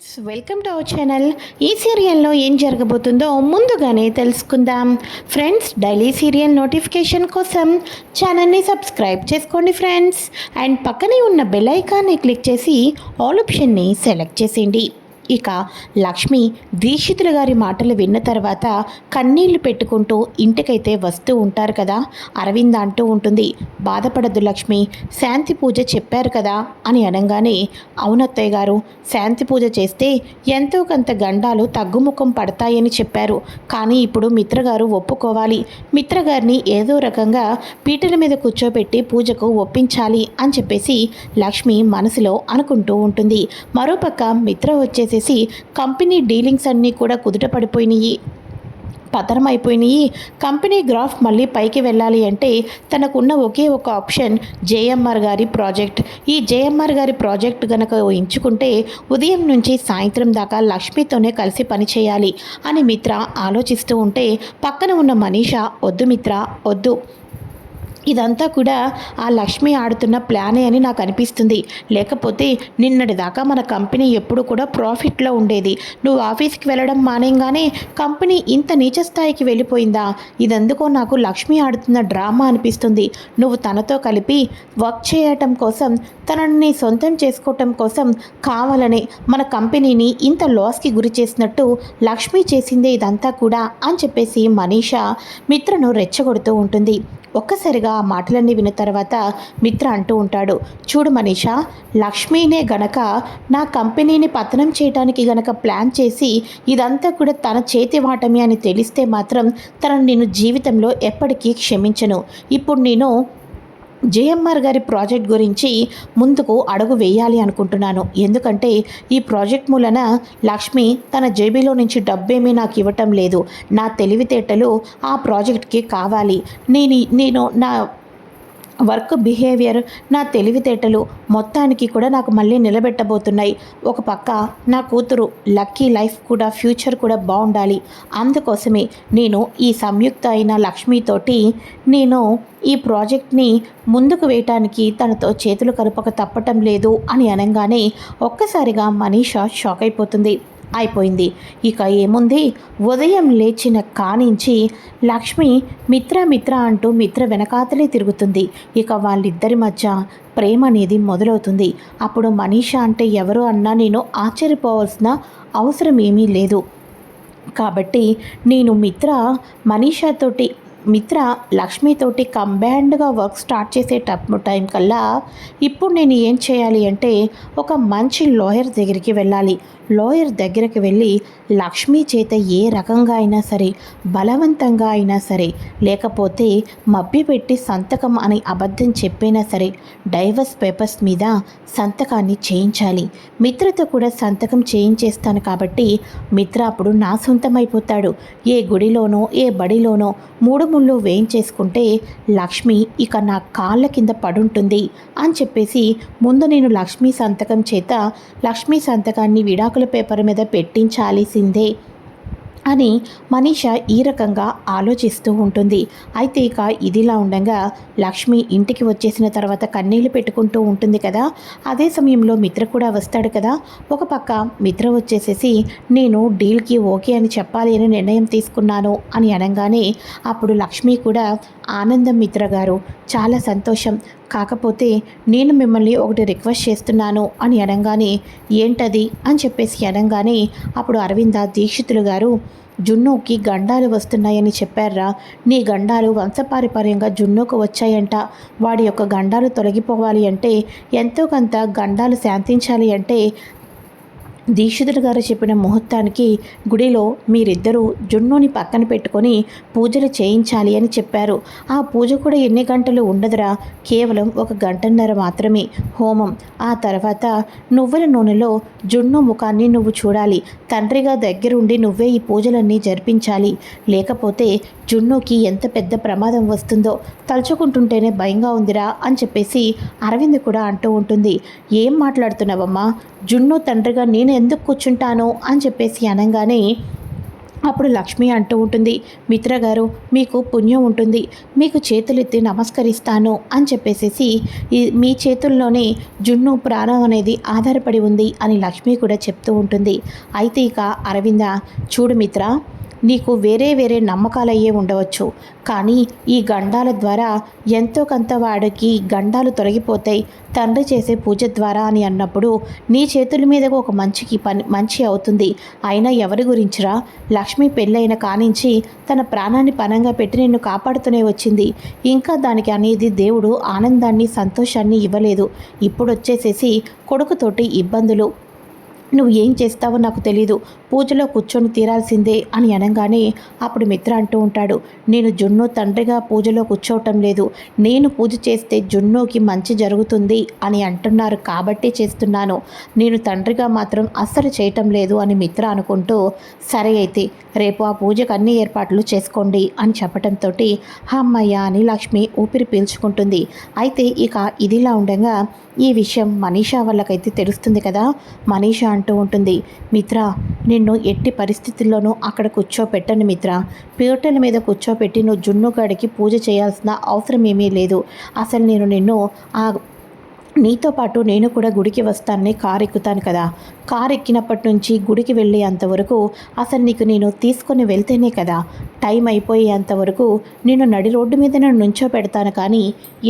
Welcome to our channel. ఈ సీరియల్లో ఏం జరగబోతుందో ముందుగానే తెలుసుకుందాం. ఫ్రెండ్స్, డైలీ సీరియల్ నోటిఫికేషన్ కోసం ఛానల్ని సబ్స్క్రైబ్ చేసుకోండి ఫ్రెండ్స్. అండ్ పక్కనే ఉన్న బెల్ ఐకాన్ని క్లిక్ చేసి ఆల్ ఆప్షన్ని సెలెక్ట్ చేసేయండి. ఇక లక్ష్మి దీక్షితుల గారి మాటలు విన్న తర్వాత కన్నీళ్లు పెట్టుకుంటూ ఇంటికైతే వస్తూ ఉంటారు కదా. అరవింద్ అంటూ ఉంటుంది, బాధపడద్దు లక్ష్మి, శాంతి పూజ చెప్పారు కదా అని అనగానే, అవునత్తయ్య గారు, శాంతి పూజ చేస్తే ఎంతో కొంత గండాలు తగ్గుముఖం పడతాయని చెప్పారు. కానీ ఇప్పుడు మిత్రగారు ఒప్పుకోవాలి, మిత్రగారిని ఏదో రకంగా పీటల మీద కూర్చోబెట్టి పూజకు ఒప్పించాలి అని చెప్పేసి లక్ష్మి మనసులో అనుకుంటూ ఉంటుంది. మరోపక్క మిత్ర వచ్చేసి కంపెనీ డీలింగ్స్ అన్నీ కూడా కుదుట పడిపోయినాయి, పతనమైపోయినాయి. కంపెనీ గ్రాఫ్ మళ్ళీ పైకి వెళ్ళాలి అంటే తనకున్న ఒకే ఒక ఆప్షన్ జేఎంఆర్ గారి ప్రాజెక్ట్. ఈ జేఎంఆర్ గారి ప్రాజెక్ట్ గనక ఎంచుకుంటే ఉదయం నుంచి సాయంత్రం దాకా లక్ష్మితోనే కలిసి పనిచేయాలి అని మిత్ర ఆలోచిస్తూ ఉంటే పక్కన ఉన్న మనీషా, వద్దు మిత్ర వద్దు, ఇదంతా కూడా ఆ లక్ష్మి ఆడుతున్న ప్లానే అని నాకు అనిపిస్తుంది. లేకపోతే నిన్నటి దాకా మన కంపెనీ ఎప్పుడు కూడా ప్రాఫిట్లో ఉండేది. నువ్వు ఆఫీస్కి వెళ్ళడం మానేయంగానే కంపెనీ ఇంత నీచ స్థాయికి వెళ్ళిపోయిందా? ఇదెందుకో నాకు లక్ష్మి ఆడుతున్న డ్రామా అనిపిస్తుంది. నువ్వు తనతో కలిపి వర్క్ చేయటం కోసం, తనని సొంతం చేసుకోవటం కోసం కావాలని మన కంపెనీని ఇంత లాస్కి గురి చేసినట్టు లక్ష్మి చేసిందే ఇదంతా కూడా అని చెప్పేసి మనీషా మిత్రను రెచ్చగొడుతూ ఉంటుంది. ఒక్కసారిగా ఆ మాటలన్నీ విన్న తర్వాత మిత్ర అంటూ ఉంటాడు, చూడు మనీషా, లక్ష్మీనే గనక నా కంపెనీని పతనం చేయడానికి గనక ప్లాన్ చేసి ఇదంతా కూడా తన చేతి వాటమే అని తెలిస్తే మాత్రం తనను నేను జీవితంలో ఎప్పటికీ క్షమించను. ఇప్పుడు నేను జేఎంఆర్ గారి ప్రాజెక్ట్ గురించి ముందుకు అడుగు వేయాలి అనుకుంటున్నాను. ఎందుకంటే ఈ ప్రాజెక్ట్ మూలన లక్ష్మి తన జేబీలో నుంచి డబ్బేమీ నాకు ఇవ్వటం లేదు. నా తెలివితేటలు ఆ ప్రాజెక్ట్కి కావాలి. నేను నా వర్క్ బిహేవియర్, నా తెలివితేటలు మొత్తానికి కూడా నాకు మళ్ళీ నిలబెట్టబోతున్నాయి. ఒక పక్క నా కూతురు లక్కీ లైఫ్ కూడా, ఫ్యూచర్ కూడా బాగుండాలి. అందుకోసమే నేను ఈ సంయుక్త అయిన లక్ష్మితోటి నేను ఈ ప్రాజెక్ట్ని ముందుకు వేయటానికి తనతో చేతులు కలపక తప్పటం లేదు అని అనగానే ఒక్కసారిగా మనీషా షాక్ అయిపోయింది. ఇక ఏముంది, ఉదయం లేచిన కానించి లక్ష్మి మిత్ర అంటూ మిత్ర వెనకాతలే తిరుగుతుంది. ఇక వాళ్ళిద్దరి మధ్య ప్రేమ అనేది మొదలవుతుంది. అప్పుడు మనీషా అంటే ఎవరు అన్నా నేను ఆశ్చర్యపోవాల్సిన అవసరం ఏమీ లేదు. కాబట్టి నేను మిత్ర లక్ష్మితోటి కంబైన్డ్గా వర్క్ స్టార్ట్ చేసే టైం కల్లా ఇప్పుడు నేను ఏం చేయాలి అంటే ఒక మంచి లాయర్ దగ్గరికి వెళ్ళాలి. లాయర్ దగ్గరికి వెళ్ళి లక్ష్మి చేత ఏ రకంగా అయినా సరే, బలవంతంగా అయినా సరే, లేకపోతే మభ్యపెట్టి సంతకం అని అబద్ధం చెప్పైనా సరే డైవర్స్ పేపర్స్ మీద సంతకాన్ని చేయించాలి. మిత్రతో కూడా సంతకం చేయించేస్తాను కాబట్టి మిత్ర అప్పుడు నా సొంతమైపోతాడు. ఏ గుడిలోనో ఏ బడిలోనో మూడు ముళ్ళు వేయించేసుకుంటే లక్ష్మి ఇక నా కాళ్ళ కింద పడుంటుంది అని చెప్పేసి ముందు నేను లక్ష్మి సంతకాన్ని విడాకుల పేపర్ మీద పెట్టించాల్సిందే అని మనీషా ఈ రకంగా ఆలోచిస్తూ ఉంటుంది. అయితే ఇక ఇదిలా ఉండగా లక్ష్మి ఇంటికి వచ్చేసిన తర్వాత కన్నీళ్లు పెట్టుకుంటూ ఉంటుంది కదా. అదే సమయంలో మిత్ర కూడా వస్తాడు కదా. ఒక పక్క మిత్ర వచ్చేసేసి నేను డీల్కి ఓకే అని చెప్పాలి అని నిర్ణయం తీసుకున్నాను అని అనగానే అప్పుడు లక్ష్మి కూడా, ఆనందం మిత్ర గారు, చాలా సంతోషం. కాకపోతే నేను మిమ్మల్ని ఒకటి రిక్వెస్ట్ చేస్తున్నాను అని అనగానే, ఏంటది అని చెప్పేసి అనగానే అప్పుడు అరవింద, దీక్షితులు గారు, జున్నుకి గండాలు వస్తున్నాయని చెప్పారా? నీ గండాలు వంశపారంపర్యంగా జున్నుకు వచ్చాయంట. వాడి యొక్క గండాలు తొలగిపోవాలి అంటే, ఎంతో కొంత గండాలు శాంతించాలి అంటే దీక్షితులు గారు చెప్పిన ముహూర్తానికి గుడిలో మీరిద్దరూ జున్నుని పక్కన పెట్టుకొని పూజలు చేయించాలి అని చెప్పారు. ఆ పూజ కూడా ఎన్ని గంటలు ఉండదురా, కేవలం 1 గంటన్నర మాత్రమే హోమం. ఆ తర్వాత నువ్వుల నూనెలో జున్ను ముఖాన్ని నువ్వు చూడాలి. తండ్రిగా దగ్గరుండి నువ్వే ఈ పూజలన్నీ జరిపించాలి. లేకపోతే జున్నుకి ఎంత పెద్ద ప్రమాదం వస్తుందో తలుచుకుంటుంటేనే భయంగా ఉందిరా అని చెప్పేసి అరవింద్ కూడా అంటూ ఉంటుంది. ఏం మాట్లాడుతున్నావమ్మా, జున్ను తండ్రిగా నేను ఎందుకు కూర్చుంటాను అని చెప్పేసి అనగానే అప్పుడు లక్ష్మి అంటూ ఉంటుంది, మిత్ర గారు మీకు పుణ్యం ఉంటుంది, మీకు చేతులెత్తి నమస్కరిస్తాను అని చెప్పేసేసి మీ చేతుల్లోనే జున్ను ప్రాణం అనేది ఆధారపడి ఉంది అని లక్ష్మి కూడా చెప్తూ ఉంటుంది. అయితే ఇక అరవింద, చూడు మిత్ర, నీకు వేరే వేరే నమ్మకాలయ్యే ఉండవచ్చు, కానీ ఈ గండాల ద్వారా ఎంతో కొంత వాడికి గండాలు తొలగిపోతాయి తండ్రి చేసే పూజ ద్వారా అని అన్నప్పుడు నీ చేతుల మీదకు ఒక మంచి అవుతుంది. అయినా ఎవరి గురించిరా? లక్ష్మి పెళ్ళైన కానించి తన ప్రాణాన్ని పణంగా పెట్టి నిన్ను కాపాడుతూనే వచ్చింది. ఇంకా దానికి అనేది దేవుడు ఆనందాన్ని సంతోషాన్ని ఇవ్వలేదు. ఇప్పుడు వచ్చేసేసి కొడుకుతోటి ఇబ్బందులు, నువ్వు ఏం చేస్తావో నాకు తెలీదు, పూజలో కూర్చొని తీరాల్సిందే అని అనగానే అప్పుడు మిత్ర అంటూ ఉంటాడు, నేను జున్ను తండ్రిగా పూజలో కూర్చోవటం లేదు, నేను పూజ చేస్తే జున్నుకి మంచి జరుగుతుంది అని అంటున్నారు కాబట్టి చేస్తున్నాను, నేను తండ్రిగా మాత్రం అస్సలు చేయటం లేదు అని మిత్ర అనుకుంటూ, సరే అయితే రేపు ఆ పూజకు అన్ని ఏర్పాట్లు చేసుకోండి అని చెప్పటంతో అమ్మయ్య అని లక్ష్మి ఊపిరి పీల్చుకుంటుంది. అయితే ఇక ఇదిలా ఉండగా ఈ విషయం మనీషా వాళ్ళకైతే తెలుస్తుంది కదా. మనీషా అంటూ ఉంటుంది, మిత్ర, నిన్ను ఎట్టి పరిస్థితుల్లోనూ అక్కడ కూర్చోపెట్టను మిత్ర, పీటల మీద కూర్చోపెట్టి నువ్వు జున్నుగాడికి పూజ చేయాల్సిన అవసరం ఏమీ లేదు. అసలు నేను నిన్ను నీతో పాటు నేను కూడా గుడికి వస్తానని కారు ఎక్కుతాను కదా, కారు ఎక్కినప్పటి నుంచి గుడికి వెళ్ళేంతవరకు అసలు నీకు నేను తీసుకొని వెళ్తేనే కదా, టైం అయిపోయేంతవరకు నేను నడి రోడ్డు మీద నేను నుంచో పెడతాను, కానీ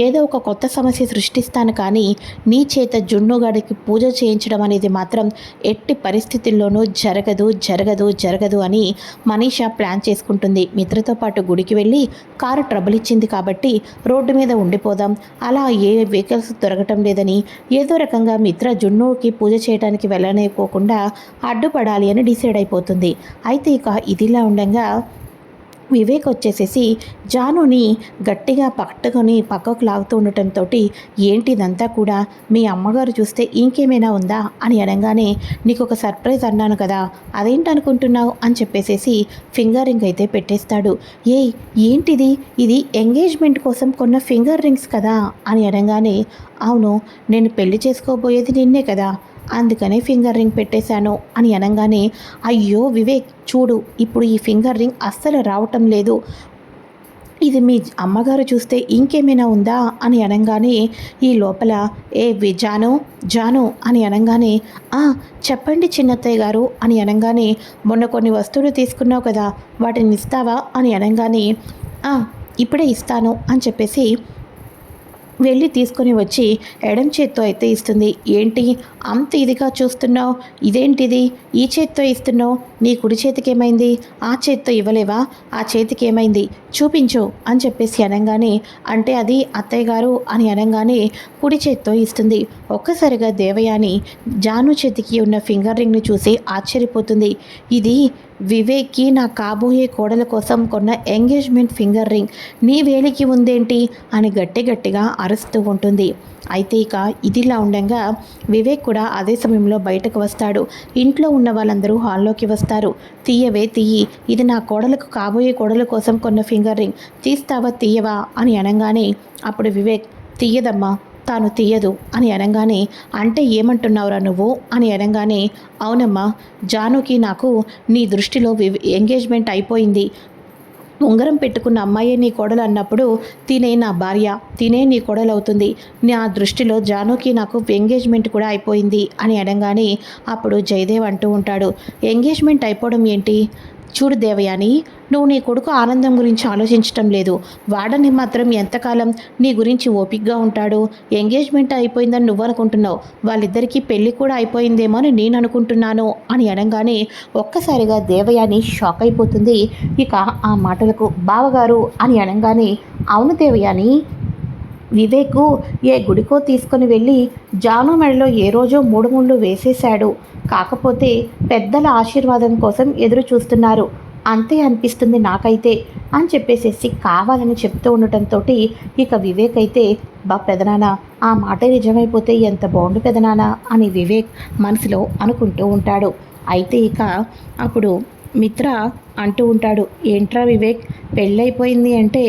ఏదో ఒక కొత్త సమస్య సృష్టిస్తాను, కానీ నీ చేత జున్నుగాడికి పూజ చేయించడం అనేది మాత్రం ఎట్టి పరిస్థితుల్లోనూ జరగదు జరగదు జరగదు అని మనీషా ప్లాన్ చేసుకుంటుంది. మిత్రతో పాటు గుడికి వెళ్ళి కారు ట్రబుల్ ఇచ్చింది కాబట్టి రోడ్డు మీద ఉండిపోదాం, అలా ఏ వెహికల్స్ దొరకటం లేదని ఏదో రకంగా మిత్ర జున్నుకి పూజ చేయడానికి వెళ్ళనివ్వకుండా అడ్డుపడాలి అని డిసైడ్ అయిపోతుంది. అయితే ఇక ఇదిలా ఉండగా వివేక్ వచ్చేసేసి జానుని గట్టిగా పట్టుకొని పక్కకు లాగుతూ ఉండటంతో, ఏంటిదంతా కూడా, మీ అమ్మగారు చూస్తే ఇంకేమైనా ఉందా అని అనగానే, నీకు ఒక సర్ప్రైజ్ అన్నాను కదా, అదేంటనుకుంటున్నావు అని చెప్పేసేసి ఫింగర్ రింగ్ అయితే పెట్టేస్తాడు. ఏంటిది, ఇది ఎంగేజ్మెంట్ కోసం కొన్న ఫింగర్ రింగ్స్ కదా అని అనగానే, అవును, నేను పెళ్లి చేసుకోబోయేది నిన్నే కదా, అందుకనే ఫింగర్ రింగ్ పెట్టేశాను అని అనగానే, అయ్యో వివేక్ చూడు, ఇప్పుడు ఈ ఫింగర్ రింగ్ అస్సలు రావటం లేదు, ఇది మీ అమ్మగారు చూస్తే ఇంకేమైనా ఉందా అని అనగానే ఈ లోపల జాను జాను అని అనగానే, చెప్పండి చిన్నత్తయ్య గారు అని అనగానే, మొన్న కొన్ని వస్తువులు తీసుకున్నావు కదా, వాటిని ఇస్తావా అని అనగానే, ఇప్పుడే ఇస్తాను అని చెప్పేసి వెళ్ళి తీసుకొని వచ్చి ఎడం చేత్తో అయితే ఇస్తుంది. ఏంటి అంత ఇదిగా చూస్తున్నావు, ఇదేంటిది ఈ చేత్తో ఇస్తున్నావు, నీ కుడి చేతికి ఏమైంది, ఆ చేత్తో ఇవ్వలేవా, ఆ చేతికి ఏమైంది చూపించు అని చెప్పేసి అనగానే, అంటే అది అత్తయ్య గారు అని అనగానే కుడి చేత్తో ఇస్తుంది. ఒక్కసారిగా దేవయాని జాను చేతికి ఉన్న ఫింగర్ రింగ్ని చూసి ఆశ్చర్యపోతుంది. ఇది వివేక్కి నా కాబోయే కోడల కోసం కొన్న ఎంగేజ్మెంట్ ఫింగర్ రింగ్, నీ వేలికి ఉందేంటి అని గట్టిగా అరుస్తూ ఉంటుంది. అయితే ఇక ఇదిలా ఉండగా వివేక్ కూడా అదే సమయంలో బయటకు వస్తాడు. ఇంట్లో ఉన్న వాళ్ళందరూ హాల్లోకి వస్తారు. తీయవే తీయి, ఇది నా కోడలకు కాబోయే కోడల కోసం కొన్న ఫింగర్ రింగ్, తీస్తావా తీయవా అని అనగానే అప్పుడు వివేక్, తీయదమ్మా, తాను తీయదు అని అనగానే, అంటే ఏమంటున్నావురా నువ్వు అని అనగానే, అవునమ్మా, జానుకి నాకు నీ దృష్టిలో ఎంగేజ్మెంట్ అయిపోయింది, ఉంగరం పెట్టుకున్న అమ్మాయే నీ కోడలు అన్నప్పుడు తినే నా భార్య, తినే నీ కోడలు అవుతుంది, నా దృష్టిలో జానుకి నాకు ఎంగేజ్మెంట్ కూడా అయిపోయింది అని అనగానే అప్పుడు జయదేవ్ అంటూ ఉంటాడు, ఎంగేజ్మెంట్ అయిపోవడం ఏంటి, చూడు దేవయాని, నువ్వు నీ కొడుకు ఆనందం గురించి ఆలోచించటం లేదు, వాడని మాత్రం ఎంతకాలం నీ గురించి ఓపికగా ఉంటాడు, ఎంగేజ్మెంట్ అయిపోయిందని నువ్వు అనుకుంటున్నావు, వాళ్ళిద్దరికీ పెళ్ళి కూడా అయిపోయిందేమో అని నేను అనుకుంటున్నాను అని అనగానే ఒక్కసారిగా దేవయాని షాక్ అయిపోతుంది. ఇక ఆ మాటలకు బావగారు అని అనగానే, అవును దేవయాని, వివేకు ఏ గుడికో తీసుకొని వెళ్ళి జాను మెడలో ఏ రోజో 3 ముళ్ళు వేసేశాడు, కాకపోతే పెద్దల ఆశీర్వాదం కోసం ఎదురు చూస్తున్నారు, అంతే అనిపిస్తుంది నాకైతే అని చెప్పేసేసి కావాలని చెప్తూ ఉండటంతో ఇక వివేక్ అయితే, పెదనాన్న, ఆ మాట నిజమైపోతే ఎంత బాగుండు పెదనాన్న అని వివేక్ మనసులో అనుకుంటూ ఉంటాడు. అయితే ఇక అప్పుడు మిత్ర అంటూ ఉంటాడు. ఏంట్రా వివేక్, పెళ్ళైపోయింది అంటే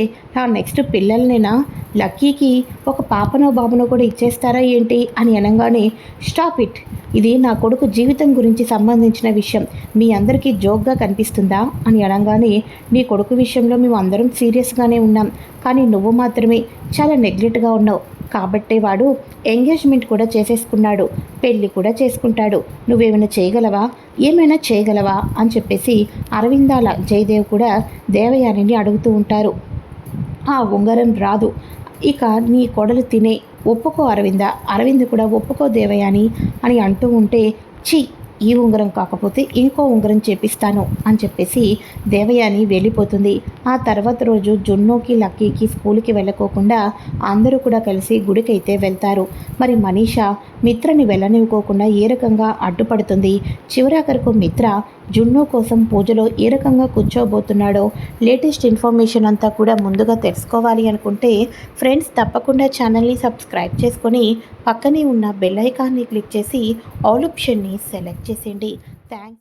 నెక్స్ట్ పిల్లలనేనా, లక్కీకి ఒక పాపనో బాబునో కూడా ఇచ్చేస్తారా ఏంటి అని అనగానే, స్టాప్ ఇట్, ఇది నా కొడుకు జీవితం గురించి సంబంధించిన విషయం, మీ అందరికీ జోక్గా కనిపిస్తుందా అని అనగానే, నీ కొడుకు విషయంలో మేము అందరం సీరియస్గానే ఉన్నాం, కానీ నువ్వు మాత్రమే చాలా నెగ్లెక్ట్గా ఉన్నావు, కాబట్టే వాడు ఎంగేజ్మెంట్ కూడా చేసేసుకున్నాడు, పెళ్ళి కూడా చేసుకుంటాడు, నువ్వేమైనా చేయగలవా, ఏమైనా చేయగలవా అని చెప్పేసి అరవిందాల జయదేవ్ కూడా దేవయానిని అడుగుతూ ఉంటారు. ఆ ఉంగరం రాదు, ఇక నీ కొడలు తినే, ఒప్పుకో అరవింద, అరవింద్ కూడా ఒప్పుకో దేవయాని అని అంటూ ఉంటే, ఛీ, ఈ ఉంగరం కాకపోతే ఇంకో ఉంగరం చేపిస్తాను అని చెప్పేసి దేవయాని వెళ్ళిపోతుంది. ఆ తర్వాత రోజు జున్నోకి లక్కీకి స్కూల్కి వెళ్ళకోకుండా అందరూ కూడా కలిసి గుడికైతే వెళ్తారు. మరి మనీషా మిత్రని వెళ్ళనివ్వకోకుండా ఏ రకంగా అడ్డుపడుతుంది. చివరాఖరకు మిత్ర జున్నో కోసం పూజలో ఏ రకంగా కూర్చోబోతున్నాడో లేటెస్ట్ ఇన్ఫర్మేషన్ అంతా కూడా ముందుగా తెలుసుకోవాలి అనుకుంటే ఫ్రెండ్స్ తప్పకుండా ఛానల్ని సబ్స్క్రైబ్ చేసుకొని పక్కనే ఉన్న బెల్ ఐకాన్ని క్లిక్ చేసి ఆల్ ఆప్షన్ని సెలెక్ట్ చేసేయండి. థ్యాంక్స్.